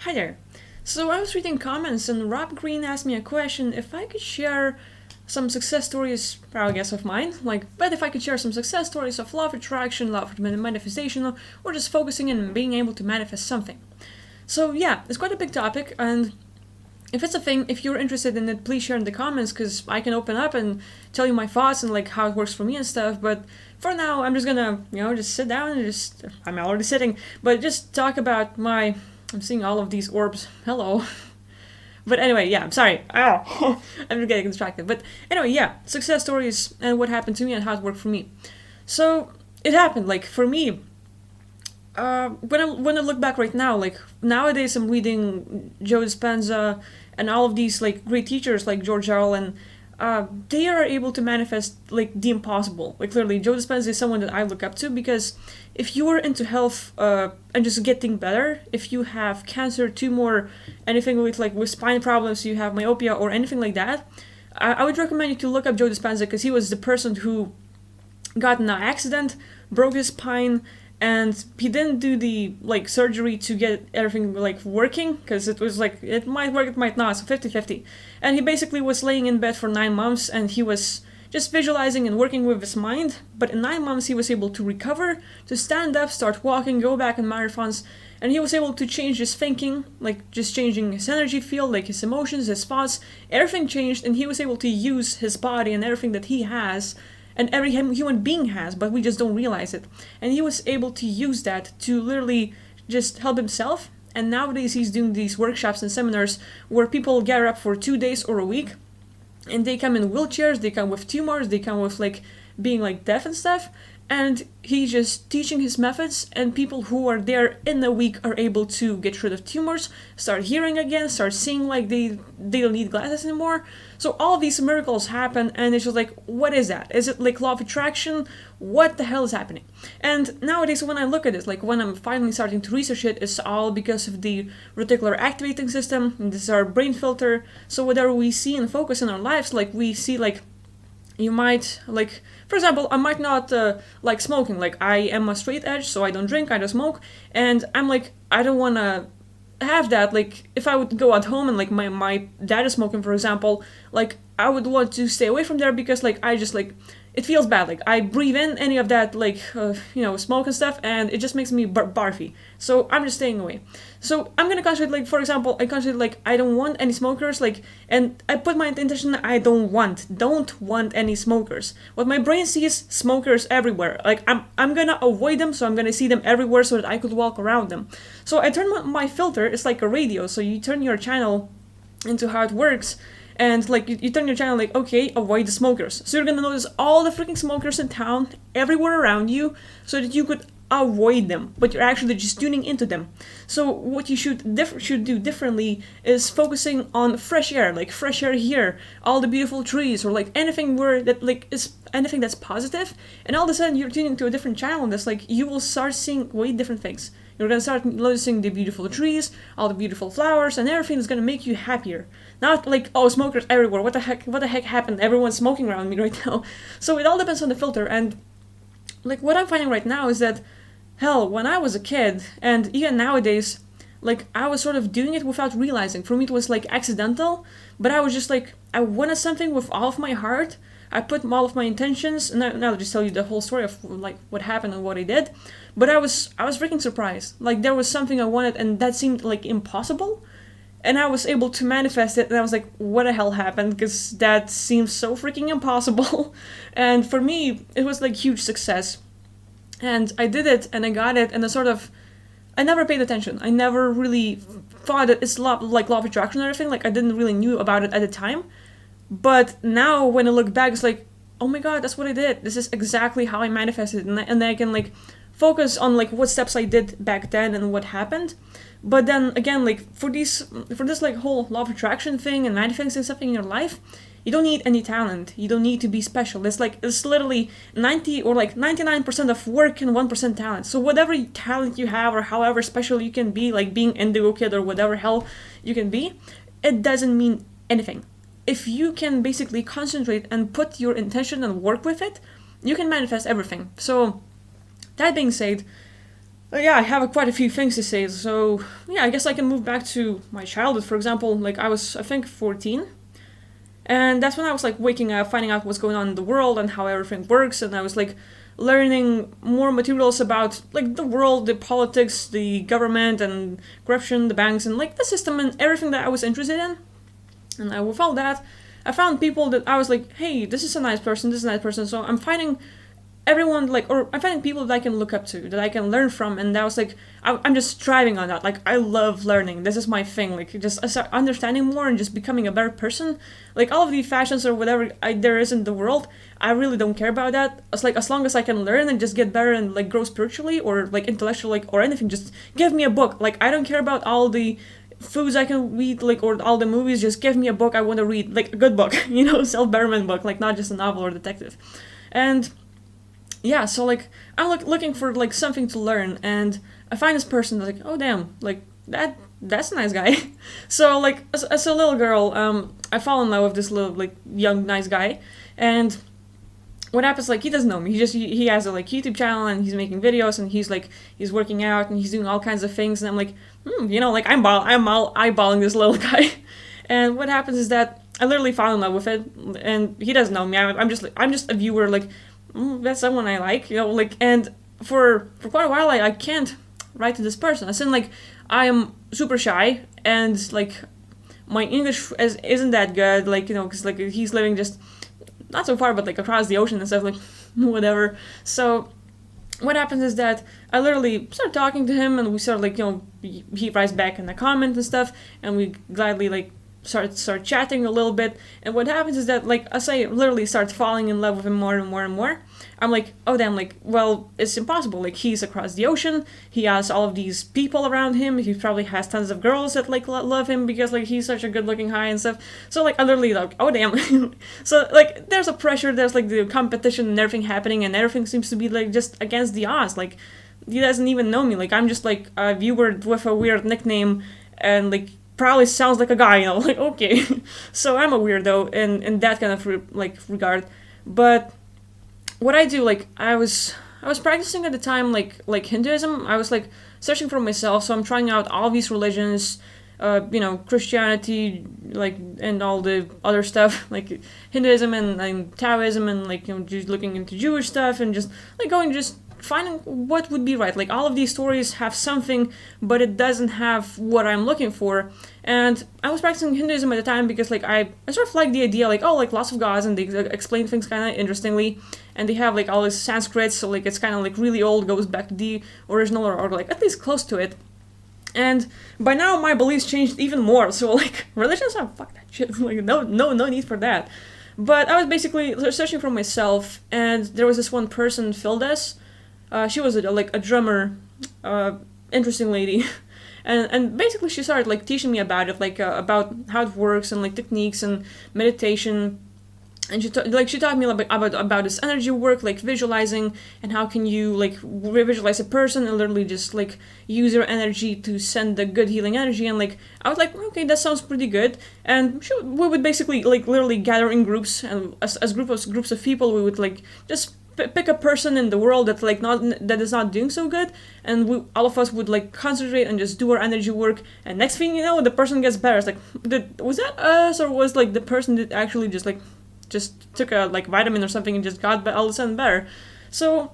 Hi there. So I was reading comments and RobGreen asked me a question if I could share some success stories, I guess of mine, but if I could share some success stories of law of attraction, law of manifestation, or just focusing and being able to manifest something. So yeah, it's quite a big topic, and if it's a thing, if you're interested in it, please share in the comments, because I can open up and tell you my thoughts and how it works for me and stuff, but for now, I'm just gonna, just sit down and I'm already sitting, but just talk about I'm seeing all of these orbs. Hello. But anyway, yeah, I'm sorry. Ow. I'm just getting distracted. But anyway, yeah, success stories and what happened to me and how it worked for me. So it happened, for me, when I look back right now, nowadays I'm reading Joe Dispenza and all of these great teachers like George Earl, and they are able to manifest the impossible. Clearly, Joe Dispenza is someone that I look up to, because if you are into health and just getting better, if you have cancer, tumor, anything with spine problems, you have myopia or anything like that, I would recommend you to look up Joe Dispenza, because he was the person who got in an accident, broke his spine, and he didn't do the surgery to get everything working, because it was it might work, it might not, so 50-50. And he basically was laying in bed for 9 months, and he was just visualizing and working with his mind. But in 9 months he was able to recover, to stand up, start walking, go back in marathons, and he was able to change his thinking, just changing his energy field, his emotions, his thoughts, everything changed, and he was able to use his body and everything that he has, and every human being has, but we just don't realize it. And he was able to use that to literally just help himself. And nowadays he's doing these workshops and seminars where people gather up for 2 days or a week, and they come in wheelchairs, they come with tumors, they come with being deaf and stuff, and he's just teaching his methods, and people who are there in a week are able to get rid of tumors, start hearing again, start seeing they don't need glasses anymore. So all of these miracles happen, and it's just what is that? Is it law of attraction? What the hell is happening? And nowadays when I look at it, when I'm finally starting to research it, it's all because of the reticular activating system. This is our brain filter. So whatever we see and focus in our lives, we see you might for example, I might not like smoking. I am a straight edge, so I don't drink, I don't smoke, and I'm I don't want to have that. If I would go at home and my dad is smoking, for example, I would want to stay away from there, because I just it feels bad. I breathe in any of that smoke and stuff, and it just makes me barfy. So I'm just staying away. So I'm gonna concentrate, for example, I concentrate I don't want any smokers, and I put my intention, I don't want any smokers. What my brain sees, smokers everywhere. I'm gonna avoid them, so I'm gonna see them everywhere so that I could walk around them. So I turn my filter, it's like a radio, so you turn your channel into how it works. And you turn your channel okay, avoid the smokers. So you're gonna notice all the freaking smokers in town, everywhere around you, so that you could avoid them, but you're actually just tuning into them. So what you should do differently is focusing on fresh air, fresh air here, all the beautiful trees, or anything where that is anything that's positive, and all of a sudden you're tuning to a different channel, and that's you will start seeing way different things. You're gonna start noticing the beautiful trees, all the beautiful flowers, and everything is gonna make you happier. Not oh, smokers everywhere. What the heck happened? Everyone's smoking around me right now. So it all depends on the filter. And what I'm finding right now is that, hell, when I was a kid, and even nowadays, I was sort of doing it without realizing. For me, it was accidental, but I was just I wanted something with all of my heart. I put all of my intentions, and now I'll just tell you the whole story of what happened and what I did. But I was freaking surprised. There was something I wanted, and that seemed impossible. And I was able to manifest it, and I was what the hell happened? Because that seems so freaking impossible. And for me, it was huge success. And I did it, and I got it, and I never paid attention. I never really thought that it's law of attraction or anything. I didn't really knew about it at the time. But now when I look back, it's oh my god, that's what I did. This is exactly how I manifested, and I can focus on what steps I did back then and what happened. But then again, for this whole law of attraction thing and manifesting something in your life, you don't need any talent. You don't need to be special. It's literally 90 or 99% of work and 1% talent. So whatever talent you have, or however special you can be, being Indigo Kid or whatever hell you can be, it doesn't mean anything. If you can basically concentrate and put your intention and work with it, you can manifest everything. So that being said, Yeah, I have quite a few things to say. So yeah, I guess I can move back to my childhood. For example, like I was, I think, 14, and that's when I was like waking up, finding out what's going on in the world and how everything works, and I was like learning more materials about like the world, the politics, the government, and corruption, the banks, and like the system and everything that I was interested in. And I with all that, I found people that I was like, hey, this is a nice person, this is a nice person. So I'm finding everyone like, or I'm finding people that I can look up to, that I can learn from, and that was like, I'm just striving on that. Like I love learning. This is my thing. Like just understanding more and just becoming a better person. Like all of the fashions or whatever there is in the world, I really don't care about that. It's like as long as I can learn and just get better and like grow spiritually or like intellectually, like or anything, just give me a book. Like I don't care about all the foods I can read, like or all the movies. Just give me a book I want to read, like a good book, self betterment book, like not just a novel or detective. And yeah, so like I'm looking for like something to learn, and I find this person that's like, oh damn, like that's a nice guy. So like as a little girl, I fall in love with this little like young nice guy, and what happens, like he doesn't know me. He has a like YouTube channel and he's making videos and he's working out and he's doing all kinds of things, and I'm like, like I'm all eyeballing this little guy, and what happens is that I literally fall in love with it, and he doesn't know me. I'm just a viewer, like that's someone I like, like, and for quite a while I can't write to this person. I said like I am super shy and like my English isn't that good, like because like he's living just not so far but like across the ocean and stuff, like whatever. So what happens is that I literally start talking to him and we start like he writes back in the comment and stuff, and we gladly like start chatting a little bit. And what happens is that like as I literally start falling in love with him more and more and more, I'm like, oh damn, like, well, it's impossible. Like he's across the ocean, he has all of these people around him, he probably has tons of girls that like love him because like he's such a good looking guy and stuff. So like I literally like, oh damn. So like there's a pressure, there's like the competition and everything happening, and everything seems to be like just against the odds. Like he doesn't even know me, like I'm just like a viewer with a weird nickname and like probably sounds like a guy, like okay. So I'm a weirdo in that kind of regard. But what I do, like I was practicing at the time like Hinduism. I was like searching for myself, so I'm trying out all these religions, Christianity, like, and all the other stuff, like Hinduism and Taoism, and like just looking into Jewish stuff and just like going just finding what would be right. Like all of these stories have something, but it doesn't have what I'm looking for. And I was practicing Hinduism at the time because like I sort of like the idea, like, oh, like lots of gods, and they explain things kind of interestingly, and they have like all this Sanskrit, so like it's kind of like really old, goes back to the original, or like at least close to it. And by now my beliefs changed even more, so like religions, oh fuck that shit. Like no need for that. But I was basically searching for myself, and there was this one person, Phildes. She was a drummer, interesting lady, and basically she started like teaching me about it, like about how it works and like techniques and meditation, and she taught me about this energy work, like visualizing, and how can you like visualize a person and literally just like use your energy to send the good healing energy. And like I was like, okay, that sounds pretty good. And we would basically like literally gather in groups, and as groups of people, we would like just pick a person in the world that is not doing so good, and all of us would like concentrate and just do our energy work, and next thing you know, the person gets better. It's like, was that us, or was like the person that actually just took a like vitamin or something and just got all of a sudden better? So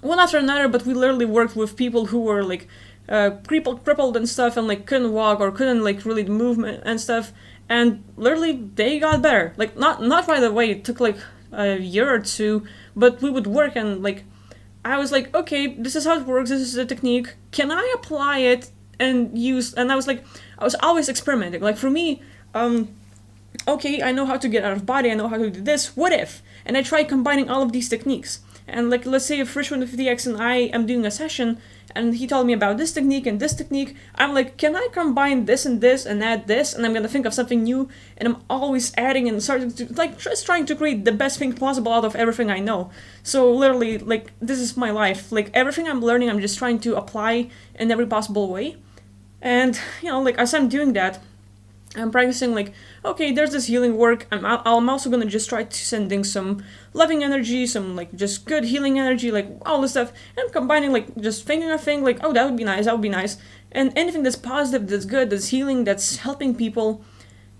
one after another, but we literally worked with people who were like crippled and stuff, and like couldn't walk or couldn't like really move and stuff, and literally they got better. Like not right away, it took like a year or two, but we would work, and like I was like, okay, this is how it works, this is the technique, can I apply it and use? And I was always experimenting. Like for me, okay, I know how to get out of body, I know how to do this, what if? And I try combining all of these techniques. And like, let's say if Rich 150X and I am doing a session, and he told me about this technique and this technique, I'm like, can I combine this and add this? And I'm gonna think of something new, and I'm always adding and starting to, like, just trying to create the best thing possible out of everything I know. So literally, like, this is my life. Like, everything I'm learning, I'm just trying to apply in every possible way. And, like, as I'm doing that, I'm practicing like, okay, there's this healing work. I'm also gonna just try to sending some loving energy, some like just good healing energy, like all this stuff, and I'm combining like just thinking a thing like, oh, that would be nice, that would be nice, and anything that's positive, that's good, that's healing, that's helping people.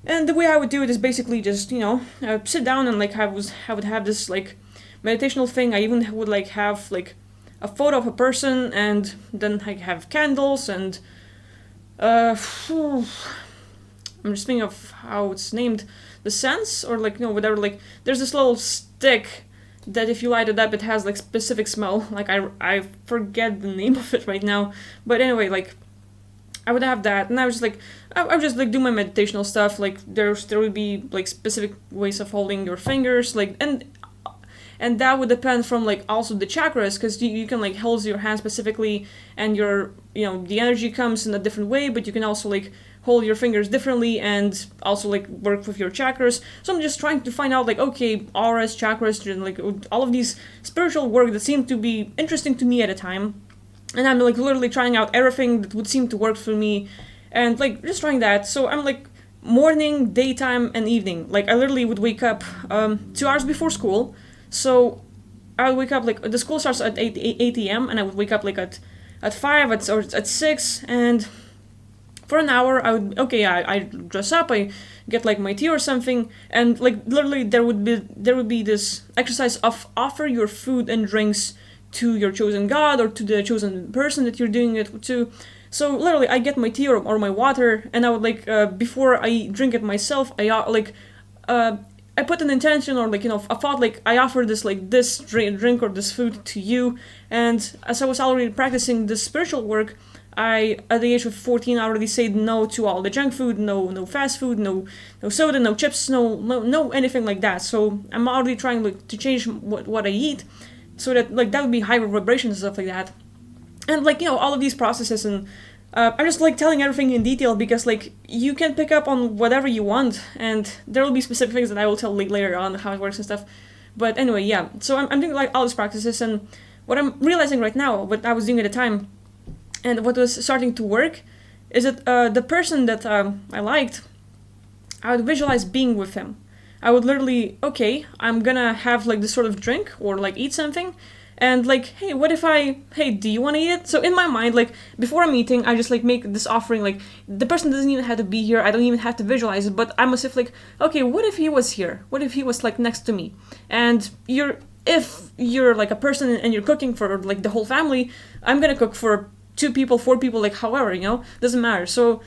And the way I would do it is basically just sit down and like I would have this like meditational thing. I even would like have like a photo of a person, and then I have candles and uh I'm just thinking of how it's named, the sense or like whatever. Like there's this little stick that if you light it up, it has like specific smell. Like I forget the name of it right now, but anyway, like I would have that, and I was just like I would just like do my meditational stuff. Like there would be like specific ways of holding your fingers, like and that would depend from like also the chakras, because you can like hold your hand specifically, and your the energy comes in a different way, but you can also like hold your fingers differently and also like work with your chakras. So I'm just trying to find out like, okay, auras, chakras, and like all of these spiritual work that seem to be interesting to me at a time, and I'm like literally trying out everything that would seem to work for me, and like just trying that. So I'm like morning, daytime, and evening. Like I literally would wake up 2 hours before school. So I would wake up like the school starts at 8 a.m. and I would wake up like at 5 or at 6, and for an hour I dress up, I get like my tea or something, and like literally there would be this exercise of offer your food and drinks to your chosen god or to the chosen person that you're doing it to. So literally I get my tea or my water, and I would like before I drink it myself, I put an intention or like a thought, like I offer this drink or this food to you. And as I was already practicing this spiritual work, I at the age of 14 already said no to all the junk food, no fast food, no soda, no chips, no anything like that. So I'm already trying like to change what I eat, so that like that would be higher vibrations and stuff like that. And like all of these processes, and I'm just like telling everything in detail because like you can pick up on whatever you want, and there will be specific things that I will tell later on how it works and stuff. But anyway, yeah. So I'm doing like all these practices, and what I'm realizing right now, what I was doing at the time, and what was starting to work, is that the person that I liked, I would visualize being with him. I would literally, okay, I'm gonna have like this sort of drink or like eat something, and like, hey, hey, do you want to eat it? So in my mind, like before I'm eating, I just like make this offering. Like the person doesn't even have to be here. I don't even have to visualize it, but I'm as if like, okay, what if he was here? What if he was like next to me? And if you're like a person and you're cooking for like the whole family, I'm gonna cook for 2 people, 4 people, like however, doesn't matter. So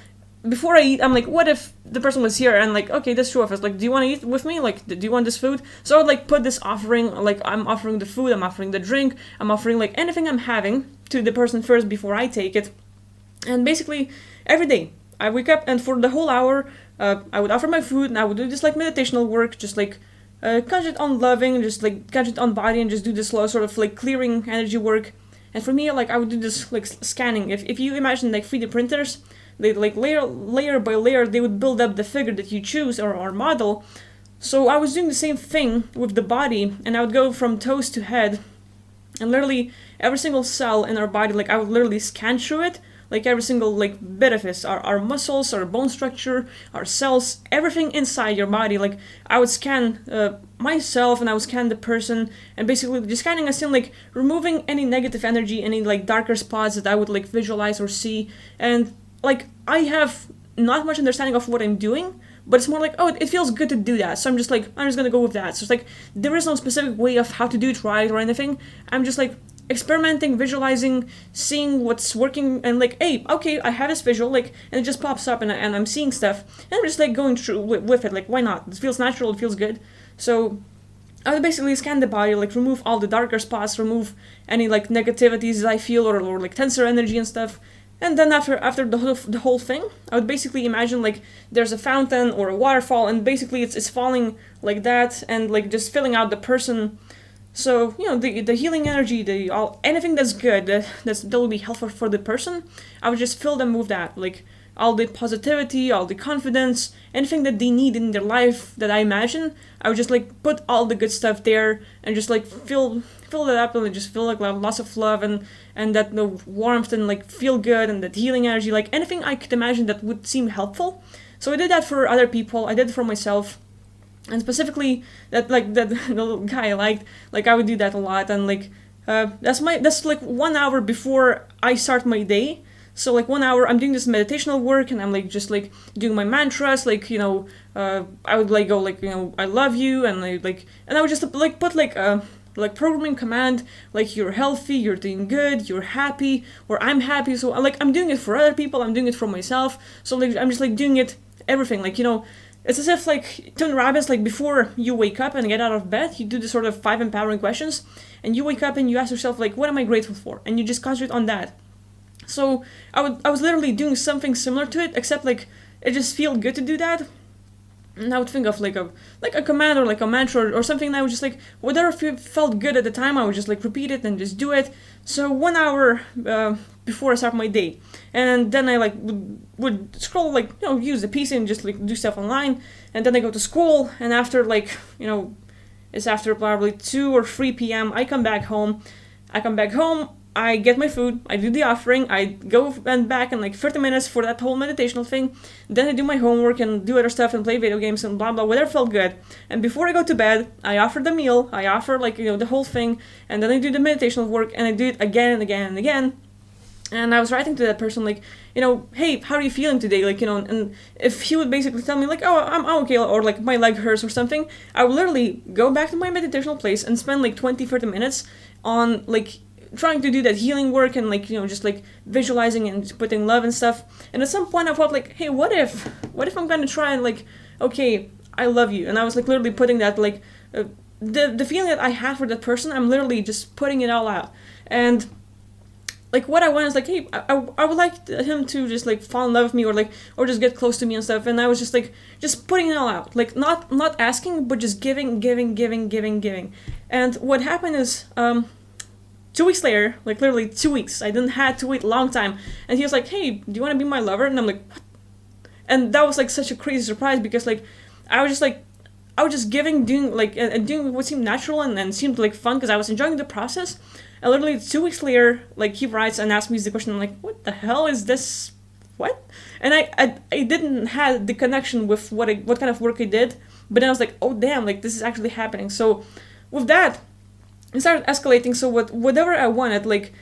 before I eat, I'm like, what if the person was here and like, okay, there's 2 of us, like, do you want to eat with me? Like, do you want this food? So I would like put this offering, like I'm offering the food, I'm offering the drink, I'm offering like anything I'm having to the person first before I take it. And basically every day I wake up, and for the whole hour I would offer my food, and I would do this like meditational work, just like concentrate on loving, just like concentrate on body, and just do this slow sort of like clearing energy work. And for me, like I would do this like scanning. If you imagine like 3D printers, they like layer by layer, they would build up the figure that you choose or model. So I was doing the same thing with the body, and I would go from toes to head, and literally every single cell in our body, like I would literally scan through it, like every single like bit of it, our muscles, our bone structure, our cells, everything inside your body. Like I would scan myself, and I would scan the person, and basically just scanning as in like removing any negative energy, any like darker spots that I would like visualize or see. And like I have not much understanding of what I'm doing, but it's more like, oh, it feels good to do that, so I'm just gonna go with that. So it's like there is no specific way of how to do it right or anything. I'm just like experimenting, visualizing, seeing what's working, and like, hey, okay, I have this visual, like, and it just pops up, and I'm seeing stuff, and I'm just like going through with it, like, why not? It feels natural, it feels good. So I would basically scan the body, like remove all the darker spots, remove any like negativities that I feel, or like tenser energy and stuff. And then after the whole thing, I would basically imagine like there's a fountain or a waterfall, and basically it's falling like that, and like just filling out the person. So the healing energy, anything that's good, that will be helpful for the person, I would just fill them with that, like all the positivity, all the confidence, anything that they need in their life that I imagine. I would just like put all the good stuff there, and just like fill that up, and just feel like lots of love, and that warmth, and like feel good, and that healing energy, like anything I could imagine that would seem helpful. So I did that for other people, I did it for myself. And specifically that the little guy I liked, like I would do that a lot. And like that's like 1 hour before I start my day. So like 1 hour I'm doing this meditational work, and I'm like just like doing my mantras, like I would like go like I love you, and and I would just like put like programming command, like you're healthy, you're doing good, you're happy, or I'm happy. So like I'm doing it for other people, I'm doing it for myself. So like I'm just like doing it everything, like it's as if like Tony Robbins, like before you wake up and get out of bed, you do the sort of 5 empowering questions, and you wake up and you ask yourself like, what am I grateful for, and you just concentrate on that. So I was literally doing something similar to it, except like it just felt good to do that. And I would think of like a command or like a mantra or something, and I would just like whatever felt good at the time, I would just like repeat it and just do it. So 1 hour before I start my day, and then I like would scroll, like use the PC and just like do stuff online, and then I go to school, and after like it's after probably 2 or 3 p.m. I come back home. I get my food, I do the offering, I go and back in like 30 minutes for that whole meditational thing, then I do my homework and do other stuff and play video games and blah blah, whatever felt good. And before I go to bed, I offer the meal, I offer like the whole thing, and then I do the meditational work, and I do it again and again and again. And I was writing to that person like, hey, how are you feeling today? Like, and if he would basically tell me like, oh, I'm okay, or like my leg hurts or something, I would literally go back to my meditational place and spend like 20-30 minutes on like trying to do that healing work, and like just like visualizing and putting love and stuff. And at some point I thought like, hey, what if I'm gonna try and like, okay, I love you. And I was like literally putting that like the feeling that I have for that person, I'm literally just putting it all out. And like what I want is like, hey, I would like him to just like fall in love with me, or just get close to me and stuff. And I was just like just putting it all out, like not asking, but just giving. And what happened is 2 weeks later, like literally 2 weeks, I didn't have to wait a long time, and he was like, hey, do you want to be my lover? And I'm like, what? And that was like such a crazy surprise, because like I was just giving, doing like and doing what seemed natural and seemed like fun, because I was enjoying the process. And literally 2 weeks later, like he writes and asks me the question, I'm like, what the hell is this? What? And I didn't have the connection with what kind of work I did, but then I was like, oh damn, like this is actually happening. So with that, it started escalating. So whatever I wanted, like,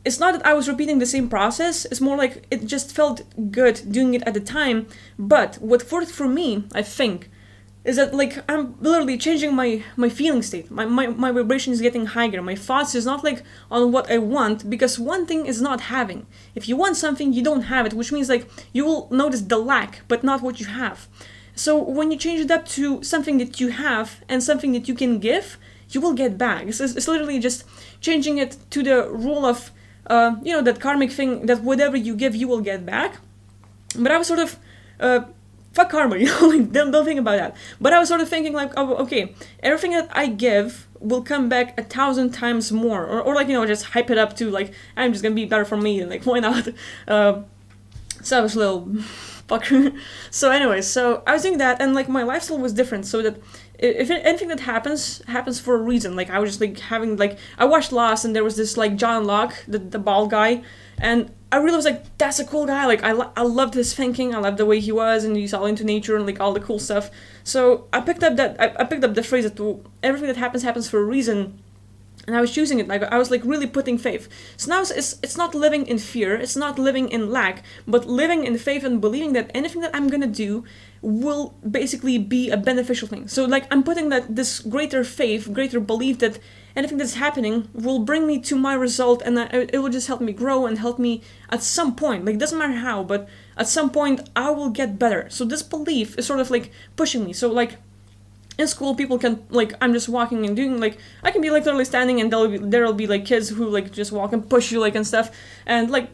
it's not that I was repeating the same process, it's more like it just felt good doing it at the time. But what worked for me, I think, is that like I'm literally changing my feeling state. My vibration is getting higher. My thoughts is not like on what I want, because one thing is not having. If you want something, you don't have it, which means like you will notice the lack, but not what you have. So when you change it up to something that you have and something that you can give, you will get back. It's literally just changing it to the rule of, that karmic thing, that whatever you give, you will get back. But I was sort of, fuck karma, like, don't think about that. But I was sort of thinking like, oh, okay, everything that I give will come back 1,000 times more. Or like, just hype it up to like, I'm just gonna be better for me, and like, why not? Savage little fucker. So anyways, so I was doing that, and like my lifestyle was different, so that if anything that happens for a reason. Like I was just like having like, I watched Lost, and there was this like John Locke, the bald guy, and I really was like, that's a cool guy. Like I loved his thinking, I loved the way he was, and he's all into nature and like all the cool stuff. So I picked up the phrase that everything that happens for a reason. And I was choosing it, like I was like really putting faith. So now it's not living in fear, it's not living in lack, but living in faith and believing that anything that I'm gonna do will basically be a beneficial thing. So like I'm putting this greater faith, greater belief that anything that's happening will bring me to my result, and it will just help me grow and help me at some point. Like, doesn't matter how, but at some point I will get better. So this belief is sort of like pushing me. So like in school, people can, like, I'm just walking and doing, like, I can be, like, literally standing, and there'll be, like, kids who, like, just walk and push you, like, and stuff, and, like,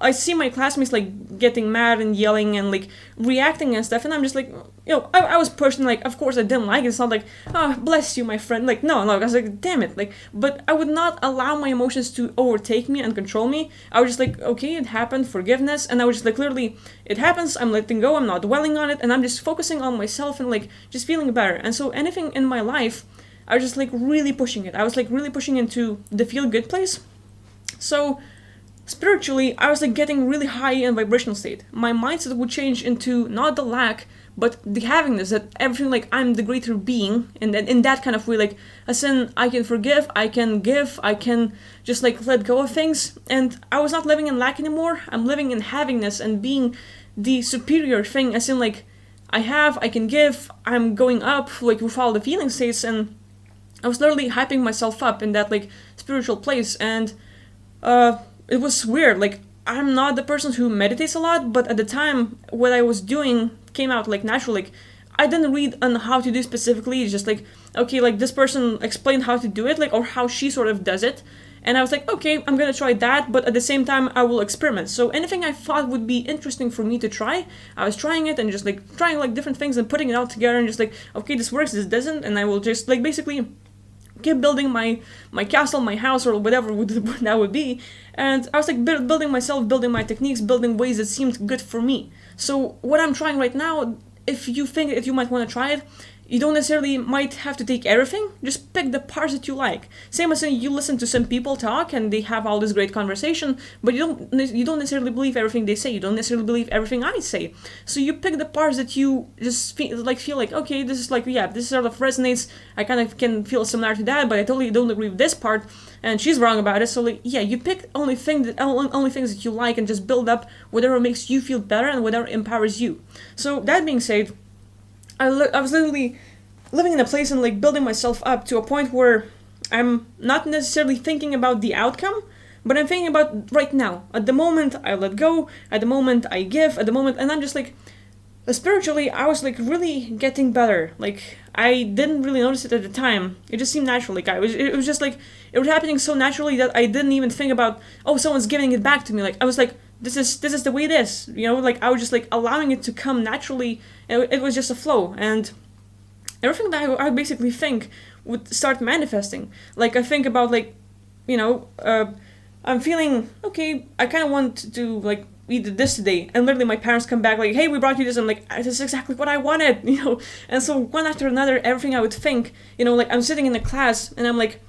I see my classmates, like, getting mad and yelling and, like, reacting and stuff, and I'm just, like, I was pushed, and, like, of course I didn't like it. It's not like, oh, bless you, my friend, like, no, I was like, damn it, like, but I would not allow my emotions to overtake me and control me. I was just, like, okay, it happened, forgiveness, and I was just, like, literally, it happens, I'm letting go, I'm not dwelling on it, and I'm just focusing on myself and, like, just feeling better. And so anything in my life, I was just, like, really pushing it. I was, like, really pushing into the feel-good place. So spiritually, I was like getting really high in vibrational state. My mindset would change into not the lack, but the havingness, that everything, like I'm the greater being, and then in that kind of way, like as in I can forgive, I can give, I can just like let go of things, and I was not living in lack anymore. I'm living in havingness and being the superior thing, as in like I have, I can give, I'm going up like with all the feeling states, and I was literally hyping myself up in that like spiritual place, and it was weird. Like I'm not the person who meditates a lot, but at the time, what I was doing came out like natural. Like I didn't read on how to do specifically. It's just like okay, like this person explained how to do it, like or how she sort of does it, and I was like, okay, I'm gonna try that, but at the same time, I will experiment. So anything I thought would be interesting for me to try, I was trying it and just like trying like different things and putting it all together and just like, okay, this works, this doesn't, and I will just like basically keep building my castle, my house, or whatever that would be. And I was like building myself, building my techniques, building ways that seemed good for me. So what I'm trying right now, if you think that you might want to try it, you don't necessarily might have to take everything. Just pick the parts that you like. Same as saying you listen to some people talk and they have all this great conversation, but you don't necessarily believe everything they say. You don't necessarily believe everything I say. So you pick the parts that you just feel like okay, this is like yeah, this sort of resonates. I kind of can feel similar to that, but I totally don't agree with this part, and she's wrong about it. So like yeah, you pick only things that you like and just build up whatever makes you feel better and whatever empowers you. So that being said, I was literally living in a place and like building myself up to a point where I'm not necessarily thinking about the outcome, but I'm thinking about right now. At the moment, I let go. At the moment, I give. At the moment, and I'm just like, spiritually, I was like really getting better. Like I didn't really notice it at the time. It just seemed natural. Like it was just like it was happening so naturally that I didn't even think about, oh, someone's giving it back to me. Like I was like, this is the way it is. You know, like I was just like allowing it to come naturally. It was just a flow, and everything that I basically think would start manifesting. Like I think about like, you know, I'm feeling okay. I kind of want to like eat this today, and literally my parents come back like, hey, we brought you this. I'm like, this is exactly what I wanted, you know. And so one after another, everything I would think, you know, like I'm sitting in a class and I'm like,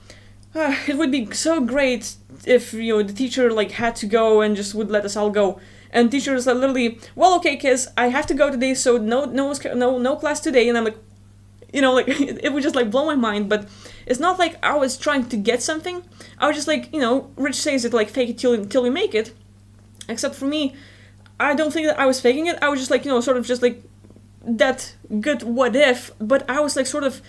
it would be so great if you know the teacher like had to go and just would let us all go. And teachers are literally, well, okay, kids, I have to go today, so no class today. And I'm like, you know, like it would just like blow my mind. But it's not like I was trying to get something. I was just like, you know, Rich says it like fake it till you make it. Except for me, I don't think that I was faking it. I was just like, you know, sort of just like that good what if, but I was like sort of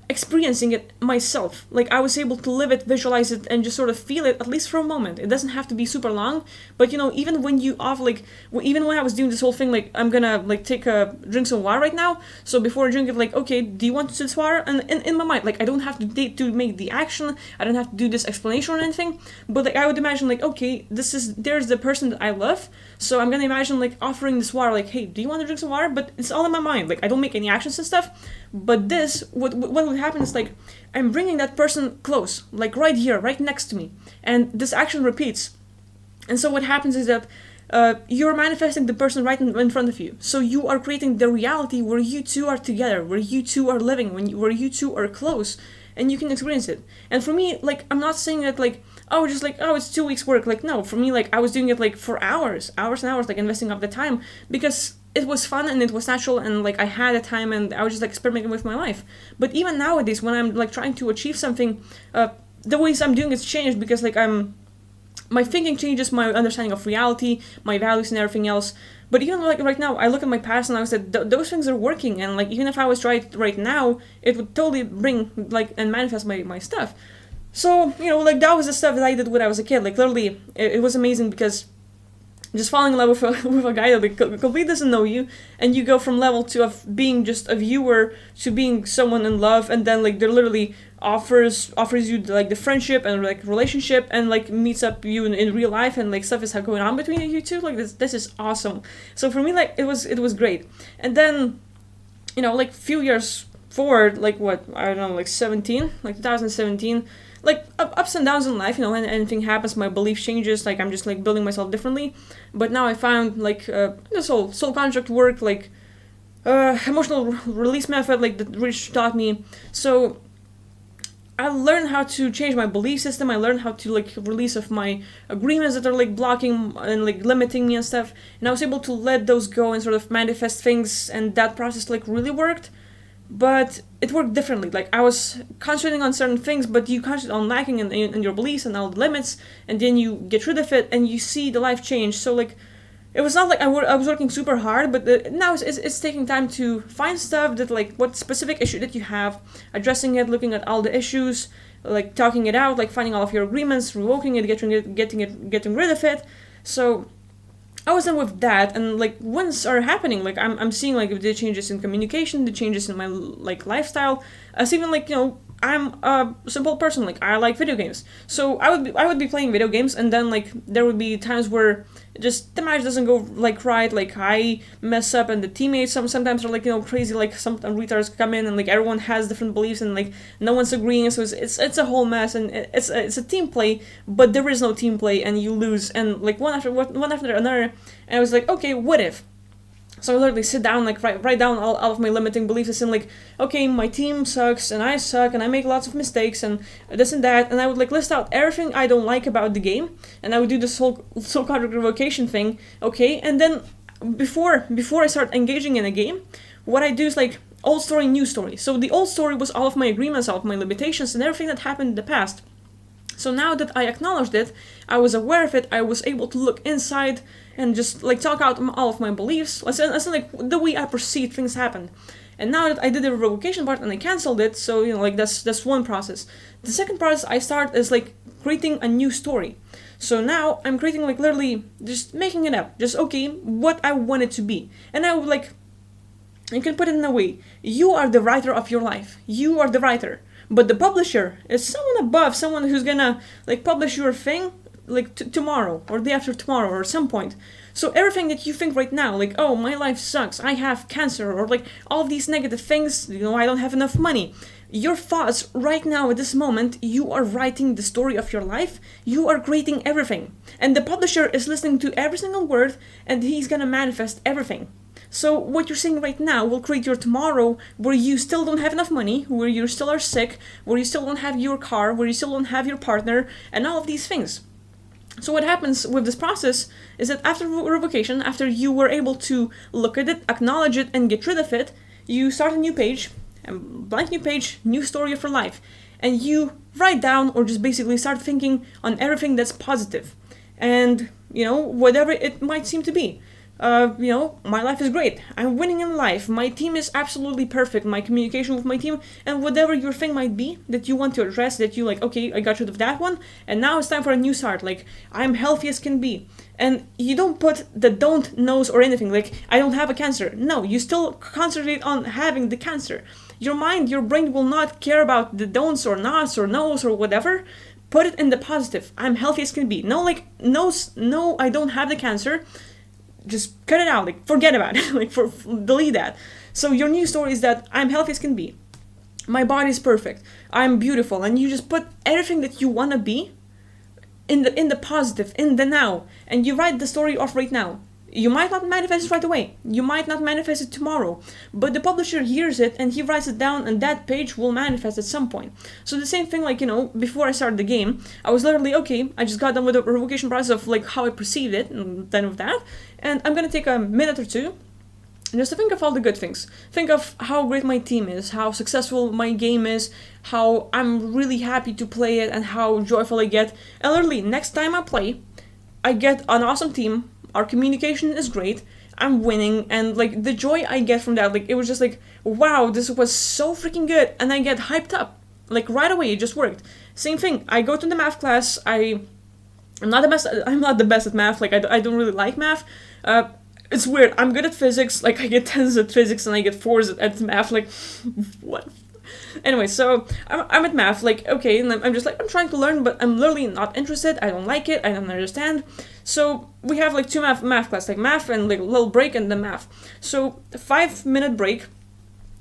experiencing it myself. Like I was able to live it, visualize it, and just sort of feel it at least for a moment. It doesn't have to be super long, but you know, even when you off like, even when I was doing this whole thing, like I'm gonna like take a drink some water right now. So before I drink it, like okay, do you want to this water? And in my mind, like I don't have to make the action. I don't have to do this explanation or anything. But like I would imagine like okay, there's the person that I love. So I'm gonna imagine like offering this water, like hey, do you want to drink some water? But it's all in my mind. Like I don't make any actions and stuff. But this, what would happen is like I'm bringing that person close, like right here, right next to me, and this action repeats. And so what happens is that you're manifesting the person right in front of you. So you are creating the reality where you two are together, where you two are living, where you two are close, and you can experience it. And for me, like I'm not saying that like oh just like oh it's 2 weeks work. Like no, for me like I was doing it like for hours and hours, like investing of the time because it was fun and it was natural and like I had a time and I was just like experimenting with my life. But even nowadays when I'm like trying to achieve something, the ways I'm doing it's changed because like my thinking changes, my understanding of reality, my values and everything else. But even like right now, I look at my past and I said those things are working, and like even if I was trying it right now, it would totally bring like and manifest my stuff. So you know like that was the stuff that I did when I was a kid. Like literally, it was amazing because just falling in love with a guy that like, completely doesn't know you, and you go from level 2 of being just a viewer to being someone in love, and then like they're literally offers you like the friendship and like relationship and like meets up you in real life and like stuff is going on between you two. Like this is awesome. So for me like it was great. And then you know like few years forward, like what I don't know, like 17, like 2017. Like ups and downs in life, you know, when anything happens, my belief changes, like I'm just like building myself differently. But now I found like this whole soul contract work, like emotional release method, like that Rich taught me. So I learned how to change my belief system. I learned how to like release of my agreements that are like blocking and like limiting me and stuff. And I was able to let those go and sort of manifest things, and that process like really worked. But it worked differently. Like I was concentrating on certain things, but you concentrate on lacking in your beliefs and all the limits, and then you get rid of it and you see the life change. So like it was not like I was working super hard, but now it's taking time to find stuff that like what specific issue that you have, addressing it, looking at all the issues, like talking it out, like finding all of your agreements, revoking it, getting rid of it. So I was done with that, and like wins are happening. Like I'm seeing like the changes in communication, the changes in my like lifestyle. As even like I'm a simple person. Like I like video games, so I would be playing video games, and then like there would be times where just the match doesn't go like right. Like I mess up, and the teammates sometimes are like crazy. Like some retards come in, and like everyone has different beliefs, and like no one's agreeing. So it's a whole mess, and it's a team play, but there is no team play, and you lose, and like one after another. And I was like, okay, what if? So I literally sit down, like write down all of my limiting beliefs, and like, okay, my team sucks, and I suck, and I make lots of mistakes, and this and that, and I would like list out everything I don't like about the game, and I would do this whole so-called revocation thing, okay, and then before I start engaging in a game, what I do is like old story, new story. So the old story was all of my agreements, all of my limitations, and everything that happened in the past. So now that I acknowledged it, I was aware of it, I was able to look inside and just like talk out all of my beliefs. Listen, like the way I perceive things happen. And now that I did the revocation part and I canceled it, so like that's one process. The second process I start is like creating a new story. So now I'm creating like literally just making it up. Just okay, what I want it to be. And I would like, you can put it in a way. You are the writer of your life. You are the writer. But the publisher is someone above, someone who's gonna like publish your thing like tomorrow or day after tomorrow or some point. So everything that you think right now, like, oh, my life sucks, I have cancer, or like all of these negative things, I don't have enough money. Your thoughts right now at this moment, you are writing the story of your life, you are creating everything. And the publisher is listening to every single word, and he's gonna manifest everything. So what you're seeing right now will create your tomorrow, where you still don't have enough money, where you still are sick, where you still don't have your car, where you still don't have your partner, and all of these things. So what happens with this process is that after revocation, after you were able to look at it, acknowledge it, and get rid of it, you start a new page, a blank new page, new story of your life. And you write down or just basically start thinking on everything that's positive. And, whatever it might seem to be. My life is great. I'm winning in life. My team is absolutely perfect. My communication with my team, and whatever your thing might be that you want to address, that you like, okay, I got rid of that one, and now it's time for a new start. Like, I'm healthy as can be. And you don't put the don't knows or anything, like, I don't have a cancer. No, you still concentrate on having the cancer. Your mind, your brain will not care about the don'ts or nots or no's or whatever. Put it in the positive. I'm healthy as can be. No, like, no, I don't have the cancer. Just cut it out, like forget about it, like delete that. So your new story is that I'm healthy as can be. My body is perfect. I'm beautiful, and you just put everything that you wanna be in the positive, in the now, and you write the story off right now. You might not manifest it right away. You might not manifest it tomorrow, but the publisher hears it and he writes it down, and that page will manifest at some point. So the same thing, like, before I started the game, I was literally, okay, I just got done with the revocation process of like how I perceived it and done with that. And I'm gonna take a minute or two just to think of all the good things. Think of how great my team is, how successful my game is, how I'm really happy to play it, and how joyful I get. And literally, next time I play, I get an awesome team. Our communication is great, I'm winning, and like the joy I get from that, like it was just like, wow, this was so freaking good, and I get hyped up, like right away, it just worked. Same thing, I go to the math class, I'm not the best at math, like I don't really like math, it's weird, I'm good at physics, like I get 10s at physics and I get 4s at math, like, what? Anyway, so I'm at math, like, okay, and I'm just like, I'm trying to learn, but I'm literally not interested, I don't like it, I don't understand. So we have like two math class, like math and like a little break and then math. So 5-minute break,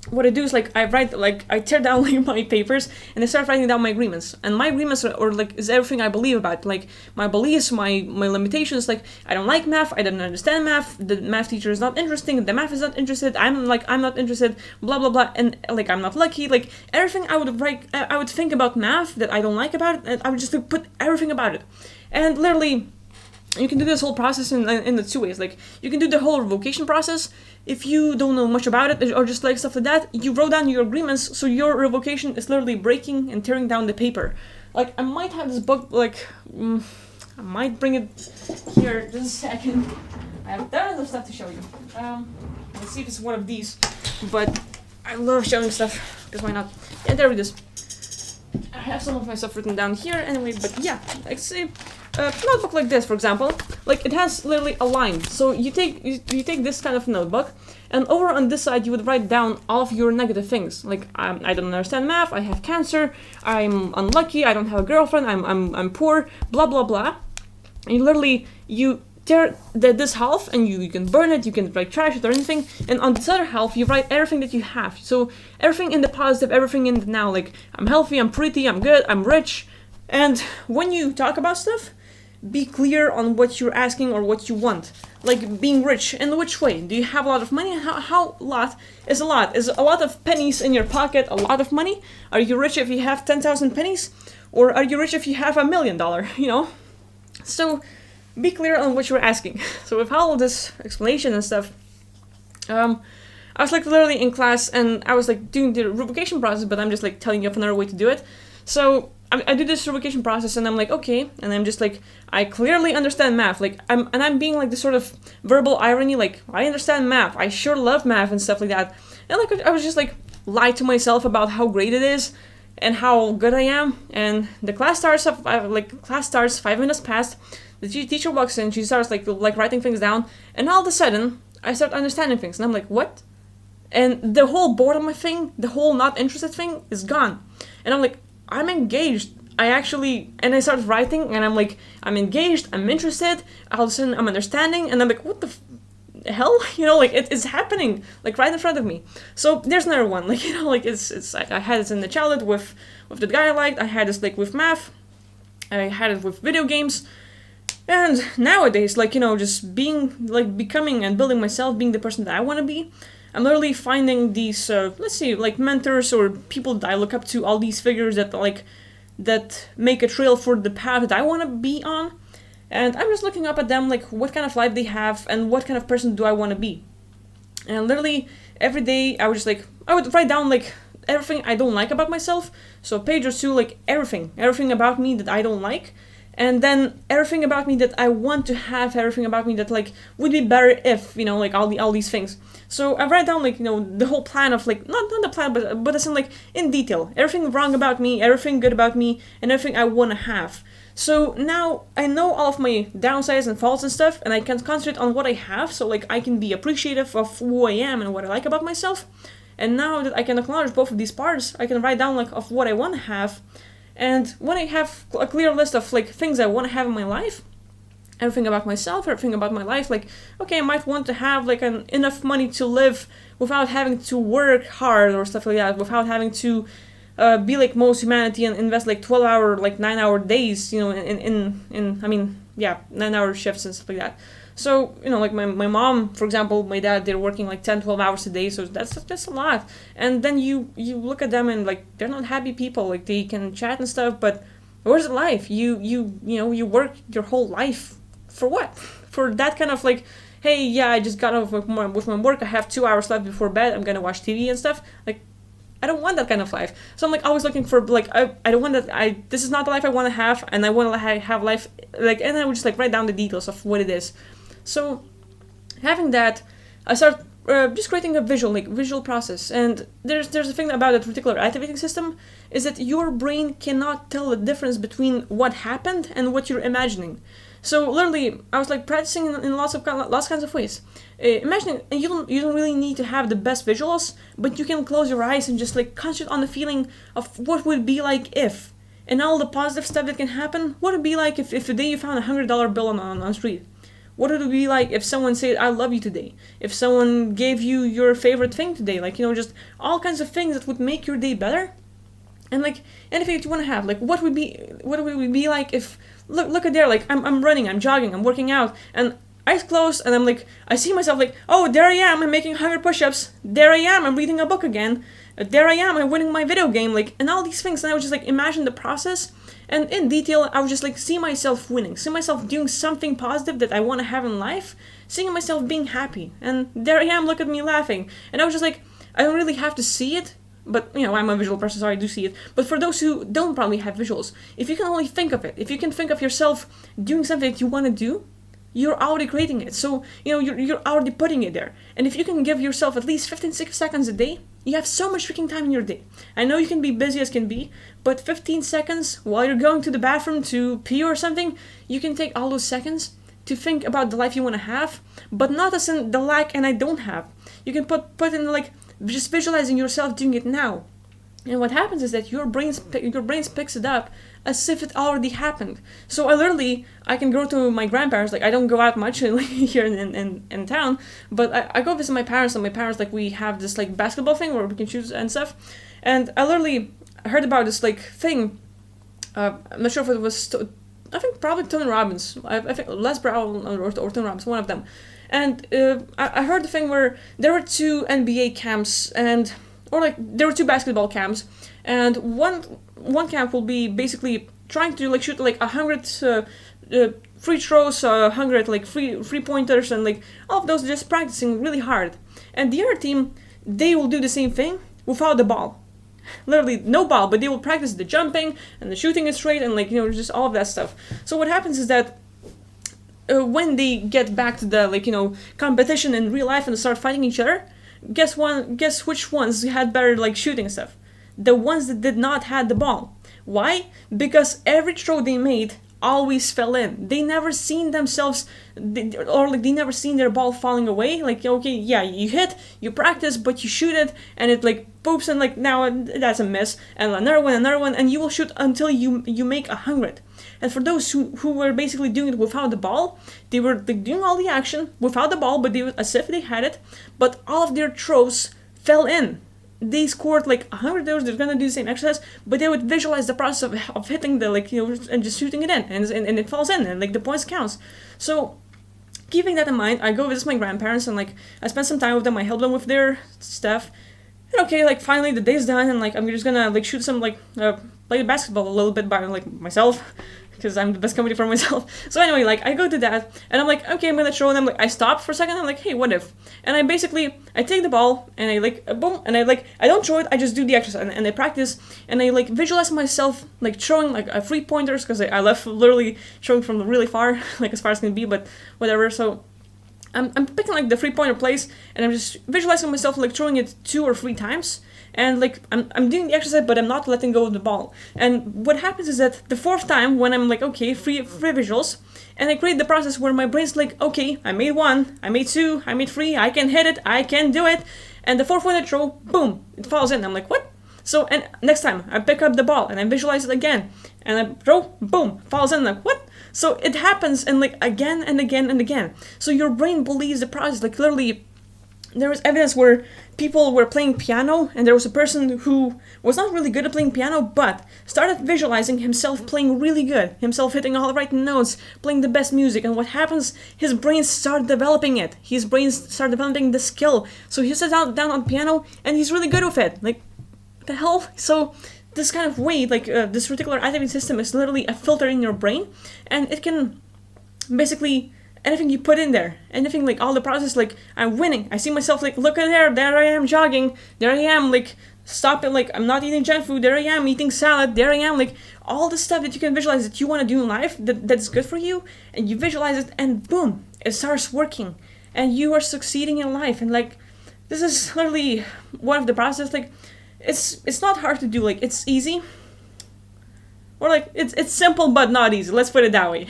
what I do is like I tear down like my papers and I start writing down my agreements. And my agreements are like is everything I believe about, like my beliefs, my limitations. Like I don't like math, I don't understand math, the math teacher is not interesting, the math is not interested, I'm not interested, blah blah blah, and like I'm not lucky. Like everything I would write, I would think about math that I don't like about it, and I would just like, put everything about it. And literally you can do this whole process in the two ways. Like you can do the whole revocation process. If you don't know much about it or just like stuff like that, you wrote down your agreements, so your revocation is literally breaking and tearing down the paper. Like I might have this book, like I might bring it here just a second. I have tons of stuff to show you. Let's see if it's one of these. But I love showing stuff, because why not? Yeah, there it is. I have some of my stuff written down here anyway, but yeah, like say a notebook like this, for example, like it has literally a line. So you take this kind of notebook, and over on this side you would write down all of your negative things. Like I don't understand math, I have cancer, I'm unlucky, I don't have a girlfriend, I'm poor, blah blah blah. And you tear this half and you can burn it, you can like trash it or anything, and on this other half you write everything that you have. So everything in the positive, everything in the now, like I'm healthy, I'm pretty, I'm good, I'm rich. And when you talk about stuff, be clear on what you're asking or what you want. Like being rich, in which way? Do you have a lot of money? How lot is a lot? Is a lot of pennies in your pocket a lot of money? Are you rich if you have 10,000 pennies? Or are you rich if you have $1 million, you know? So be clear on what you're asking. So with all of this explanation and stuff, I was like literally in class and I was like doing the revocation process, but I'm just like telling you of another way to do it. So I do this revocation process and I'm like, okay, and I'm just like, I clearly understand math, like I'm being like this sort of verbal irony, like I understand math, I sure love math and stuff like that. And like I was just like lie to myself about how great it is and how good I am. And the class starts up, class starts, 5 minutes past, the teacher walks in, she starts like writing things down, and all of a sudden I start understanding things and I'm like, what? And the whole boredom thing, the whole not interested thing is gone. And I'm like, I'm engaged. I started writing and I'm like, I'm engaged, I'm interested, all of a sudden I'm understanding, and I'm like, what the hell? You know, like it's happening, like right in front of me. So there's another one, like, you know, like it's like I had this in the childhood with the guy I liked, I had this like with math, I had it with video games, and nowadays, like, you know, just being, like, becoming and building myself, being the person that I want to be, I'm literally finding these, let's see, like mentors or people that I look up to, all these figures that make a trail for the path that I want to be on. And I'm just looking up at them, like what kind of life they have and what kind of person do I want to be. And literally every day I would write down like everything I don't like about myself. So a page or two, like everything about me that I don't like. And then everything about me that I want to have, everything about me that like would be better if, you know, like all these things. So I write down like, you know, the whole plan of like, not the plan, but it's in like in detail. Everything wrong about me, everything good about me, and everything I want to have. So now I know all of my downsides and faults and stuff, and I can concentrate on what I have, so like I can be appreciative of who I am and what I like about myself. And now that I can acknowledge both of these parts, I can write down like of what I want to have. And when I have a clear list of like things I want to have in my life, everything about myself, everything about my life, like, okay, I might want to have like enough money to live without having to work hard or stuff like that, without having to be like most humanity and invest like 12-hour, like 9-hour days, you know, in I mean, yeah, 9-hour shifts and stuff like that. So, you know, like my mom, for example, my dad, they're working like 10-12 hours a day, so that's a lot. And then you look at them and like they're not happy people, like they can chat and stuff, but where's the life? You know, you work your whole life for what? For that kind of like, hey, yeah, I just got off with my work, I have 2 hours left before bed, I'm gonna watch TV and stuff. Like, I don't want that kind of life. So I'm like always looking for like, I don't want that, this is not the life I want to have, and I want to have life, like, and I would just like write down the details of what it is. So having that, I start just creating a visual process. And there's a thing about that particular activating system is that your brain cannot tell the difference between what happened and what you're imagining. So literally, I was like practicing in lots kinds of ways. Imagining, and you don't really need to have the best visuals, but you can close your eyes and just like concentrate on the feeling of what would be like if, and all the positive stuff that can happen. What would it be like if today you found $100 bill on the street? What would it be like if someone said, I love you today? If someone gave you your favorite thing today? Like, just all kinds of things that would make your day better. And like anything that you want to have, like what would we be like if look at there, like I'm running, I'm jogging, I'm working out, and eyes closed, and I'm like, I see myself like, oh, there I am, I'm making 100 push-ups, there I am, I'm reading a book again, there I am, I'm winning my video game, like, and all these things. And I would just like imagine the process, and in detail I would just like see myself winning, see myself doing something positive that I want to have in life, seeing myself being happy, and there I am, look at me laughing. And I was just like, I don't really have to see it, but I'm a visual person, so I do see it. But for those who don't probably have visuals, if you can only think of it, if you can think of yourself doing something that you want to do, you're already creating it. So you're already putting it there. And if you can give yourself at least 15 seconds a day, you have so much freaking time in your day. I know you can be busy as can be, but 15 seconds while you're going to the bathroom to pee or something, you can take all those seconds to think about the life you want to have, but not as in the lack and I don't have. You can put in like just visualizing yourself doing it now. And what happens is that your brain picks it up as if it already happened. So I can go to my grandparents, like I don't go out much here in town, but I go visit my parents, and my parents, like, we have this like basketball thing where we can shoot and stuff. And I literally heard about this like thing, I'm not sure if it was, I think probably Tony Robbins, I think Les Brown or Tony Robbins, one of them. And I heard the thing where there were two NBA camps, there were two basketball camps, and one camp will be basically trying to like shoot like 100 free throws, 100 like free pointers, and like all of those just practicing really hard. And the other team, they will do the same thing without the ball. Literally no ball, but they will practice the jumping and the shooting it straight, and like just all of that stuff. So what happens is that when they get back to the competition in real life and start fighting each other, guess which ones had better like shooting stuff? The ones that did not had the ball. Why? Because every throw they made always fell in. They never seen themselves, they never seen their ball falling away. Like, okay, yeah, you hit, you practice, but you shoot it, and it like poops, and like now that's a miss, and another one, and you will shoot until you make 100. And for those who were basically doing it without the ball, they were like doing all the action without the ball, but they were as if they had it, but all of their throws fell in. They scored like 100 throws. They're gonna do the same exercise, but they would visualize the process of hitting the and just shooting it in, and it falls in, and like the points counts. So keeping that in mind, I go visit my grandparents, and like I spend some time with them. I help them with their stuff. And okay, like finally the day's done, and like I'm just gonna like shoot some play basketball a little bit by like myself, because I'm the best company for myself. So anyway, like I go to that, and I'm like, okay, I'm gonna throw, and I'm like, I stop for a second, I'm like, hey, what if? And I take the ball, and I like boom, and I don't throw it, I just do the exercise, and I practice, and I like visualize myself like throwing like a 3-pointers, because I left literally throwing from really far, like as far as can be, but whatever. So I'm picking like the 3-pointer plays, and I'm just visualizing myself like throwing it 2 or 3 times. And like I'm doing the exercise, but I'm not letting go of the ball. And what happens is that the 4th time, when I'm like, okay, free visuals, and I create the process where my brain's like, okay, I made 1, I made 2, I made 3, I can hit it, I can do it. And the 4th one I throw, boom, it falls in. I'm like, what? So, and next time I pick up the ball and I visualize it again, and I throw, boom, falls in. I'm like, what? So it happens, and like again and again and again. So your brain believes the process. Like literally, there was evidence where people were playing piano, and there was a person who was not really good at playing piano, but started visualizing himself playing really good, himself hitting all the right notes, playing the best music. And what happens? His brain started developing it. His brain started developing the skill. So he sits down on piano, and he's really good with it. Like, what the hell? So this kind of way, like this reticular activating system is literally a filter in your brain, and it can basically anything you put in there, anything, like all the process, like I'm winning, I see myself like, look at there I am jogging, there I am like stopping, like I'm not eating junk food, there I am eating salad, there I am, like all the stuff that you can visualize that you want to do in life that's good for you, and you visualize it, and boom, it starts working, and you are succeeding in life. And like this is literally one of the process, like it's not hard to do, like it's easy. Or like, it's simple but not easy, let's put it that way,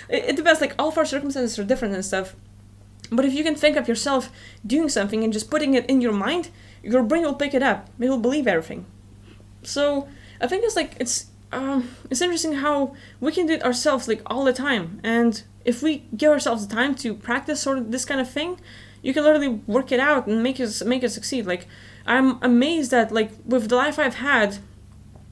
It depends, like all of our circumstances are different and stuff. But if you can think of yourself doing something and just putting it in your mind, your brain will pick it up. It will believe everything. So I think it's it's interesting how we can do it ourselves like all the time. And if we give ourselves the time to practice sort of this kind of thing, you can literally work it out and make it succeed. Like, I'm amazed that, like, with the life I've had,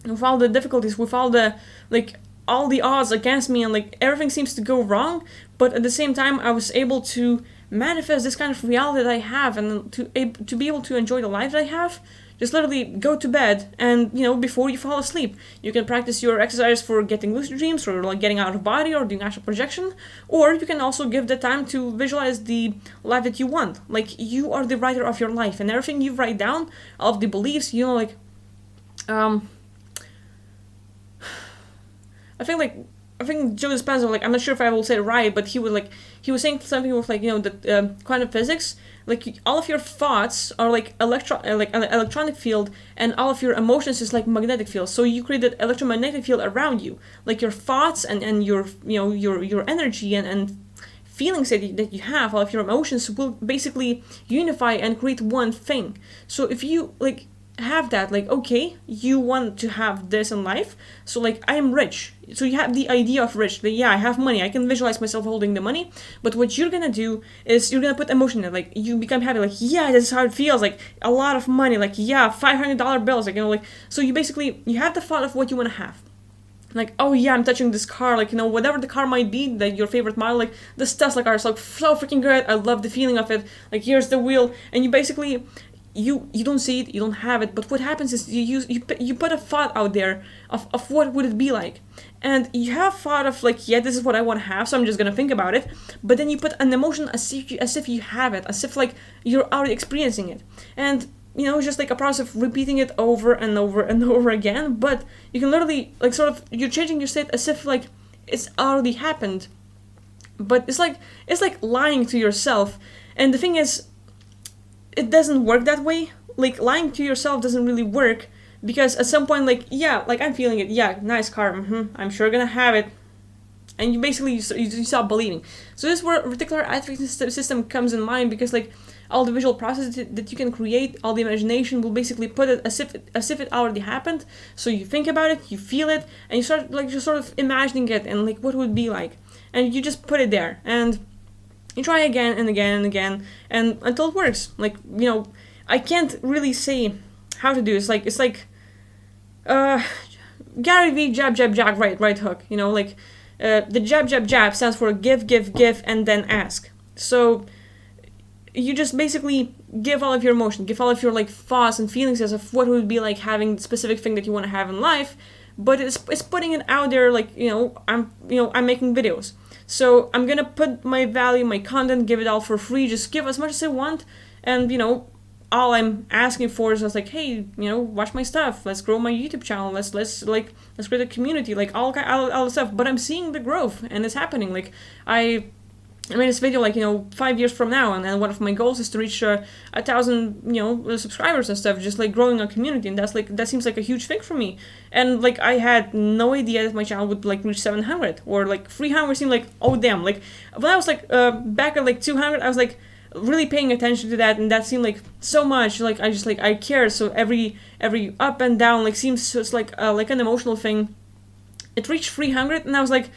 with all the difficulties, with all the, like, all the odds against me, and like everything seems to go wrong, but at the same time I was able to manifest this kind of reality that I have, and to be able to enjoy the life that I have. Just literally go to bed, and before you fall asleep, you can practice your exercise for getting lucid dreams, or like getting out of body, or doing astral projection. Or you can also give the time to visualize the life that you want. Like, you are the writer of your life, and everything you write down, all of the beliefs, like, I think Joe Dispenza, like, I'm not sure if I will say it right, but he was saying something with, like, the quantum physics, like, all of your thoughts are like like an electronic field, and all of your emotions is like magnetic field. So you create that electromagnetic field around you, like your thoughts and your your energy and feelings that you have, all of your emotions will basically unify and create one thing. So if you like have that, like, okay, you want to have this in life, so like, I am rich, so you have the idea of rich, that yeah, I have money, I can visualize myself holding the money. But what you're gonna do is you're gonna put emotion in it, like, you become happy, like, yeah, this is how it feels, like, a lot of money, like, yeah, $500 bills, like, like, so you basically, you have the thought of what you want to have, like, oh yeah, I'm touching this car, like, whatever the car might be, like your favorite model, like, this Tesla car is like so freaking good, I love the feeling of it, like, here's the wheel, and you basically, you don't see it, you don't have it, but what happens is you put a thought out there of what would it be like, and you have thought of, like, yeah, this is what I want to have, so I'm just gonna think about it. But then you put an emotion as if you have it, as if like you're already experiencing it, and it's just like a process of repeating it over and over and over again. But you can literally, like, sort of, you're changing your state as if like it's already happened, but it's like lying to yourself. And the thing is, it doesn't work that way. Like, lying to yourself doesn't really work, because at some point, like, yeah, like, I'm feeling it, yeah, nice car, I'm sure gonna have it, and you basically you stop believing. So this is where reticular activating system comes in mind, because like all the visual processes that you can create, all the imagination will basically put it as if it already happened. So you think about it, you feel it, and you start like just sort of imagining it and like what it would be like, and you just put it there, and you try again and again and again, and until it works. Like, I can't really say how to do it. It's like Gary V, jab, jab, jab, right hook. The jab, jab, jab stands for give, and then ask. So you just basically give all of your emotion, give all of your like thoughts and feelings as of what it would be like having the specific thing that you want to have in life, but it's putting it out there. Like, I'm making videos. So I'm gonna put my value, my content, give it all for free, just give as much as I want, and all I'm asking for is just like, hey, watch my stuff, let's grow my YouTube channel, let's create a community, like all the stuff. But I'm seeing the growth, and it's happening. Like, I made this video like 5 years from now, and then one of my goals is to reach 1,000 subscribers and stuff, just like growing a community, and that seems like a huge thing for me. And like, I had no idea that my channel would like reach 700 or like 300. Seemed like, oh damn, like when I was like back at like 200, I was like really paying attention to that, and that seemed like so much. Like, I care. So every up and down like seems, so it's like an emotional thing. It reached 300, and I was like,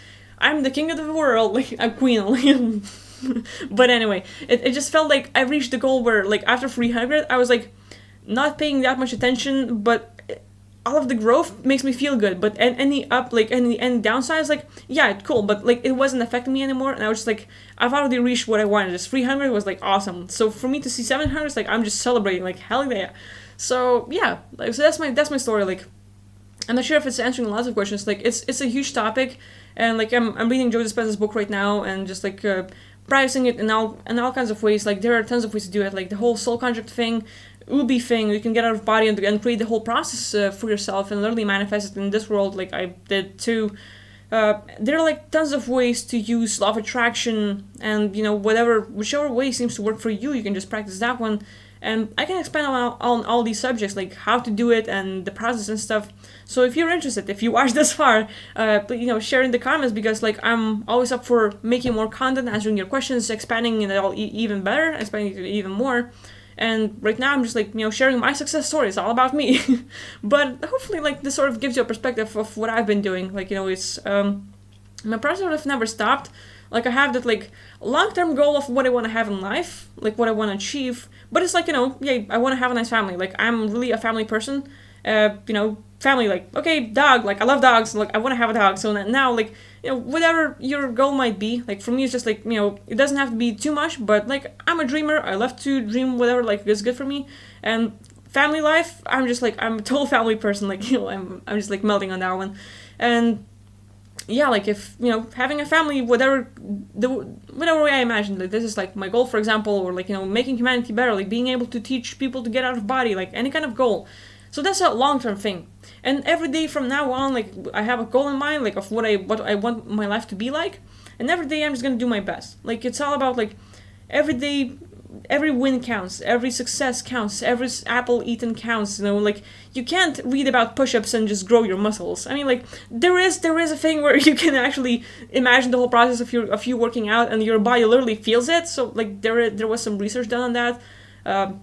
I'm the king of the world, like, I'm queen. But anyway, it just felt like I reached the goal where, like, after 300, I was, like, not paying that much attention, but all of the growth makes me feel good. But any up, like, any downsides, like, yeah, it's cool, but, like, it wasn't affecting me anymore, and I was just, like, I've already reached what I wanted. Just 300 was, like, awesome. So for me to see 700, it's like, I'm just celebrating, like, hell yeah. So, yeah, like, so that's my story. Like, I'm not sure if it's answering lots of questions. Like, it's a huge topic, and like I'm reading Joe Dispenza's book right now, and just like practicing it in all kinds of ways. Like, there are tons of ways to do it. Like the whole soul contract thing, Ubi thing, you can get out of body and create the whole process for yourself and literally manifest it in this world, like I did too. There are like tons of ways to use law of attraction, and whichever way seems to work for you, you can just practice that one. And I can expand on all these subjects, like how to do it and the process and stuff. So if you're interested, if you watched this far, please, share in the comments, because like I'm always up for making more content, answering your questions, expanding it all even better, expanding it even more. And right now I'm just like, sharing my success story. It's all about me. But hopefully like this sort of gives you a perspective of what I've been doing. Like, it's my process sort of never stopped. Like I have that like long-term goal of what I want to have in life, like what I want to achieve. But it's like, yeah, I want to have a nice family. Like I'm really a family person. Family, like, okay, dog, like I love dogs, like I want to have a dog. So now like, whatever your goal might be, like for me it's just like, it doesn't have to be too much, but like I'm a dreamer. I love to dream whatever like is good for me. And family life, I'm just like, I'm a total family person. Like, I'm just like melting on that one. And yeah, like if having a family, whatever way I imagine, like this is like my goal, for example, or like making humanity better, like being able to teach people to get out of body, like any kind of goal. So that's a long-term thing. And every day from now on, like I have a goal in mind, like of what I want my life to be like, and every day I'm just gonna do my best. Like it's all about like every day, every win counts, every success counts, every apple eaten counts. Like you can't read about push-ups and just grow your muscles. I mean, like there is a thing where you can actually imagine the whole process of you working out, and your body literally feels it. So like there was some research done on that.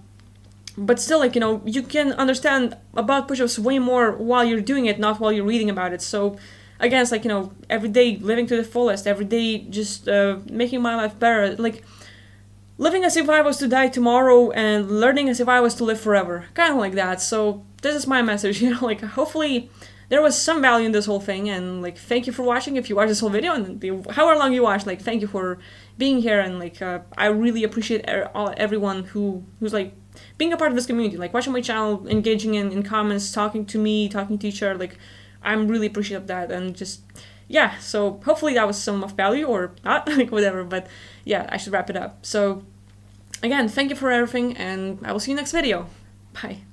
But still, like, you can understand about push-ups way more while you're doing it, not while you're reading about it. So, again, it's like, every day living to the fullest, every day just making my life better. Like, living as if I was to die tomorrow and learning as if I was to live forever. Kind of like that. So, this is my message, like, hopefully there was some value in this whole thing. And, like, thank you for watching. If you watched this whole video, and however long you watched, like, thank you for being here. And, like, I really appreciate everyone who's, like, being a part of this community, like watching my channel, engaging in comments, talking to me, talking to each other. Like I'm really appreciative of that. And just yeah, so hopefully that was some of value, or not, like whatever, but yeah, I should wrap it up. So again, thank you for everything, and I will see you next video. Bye.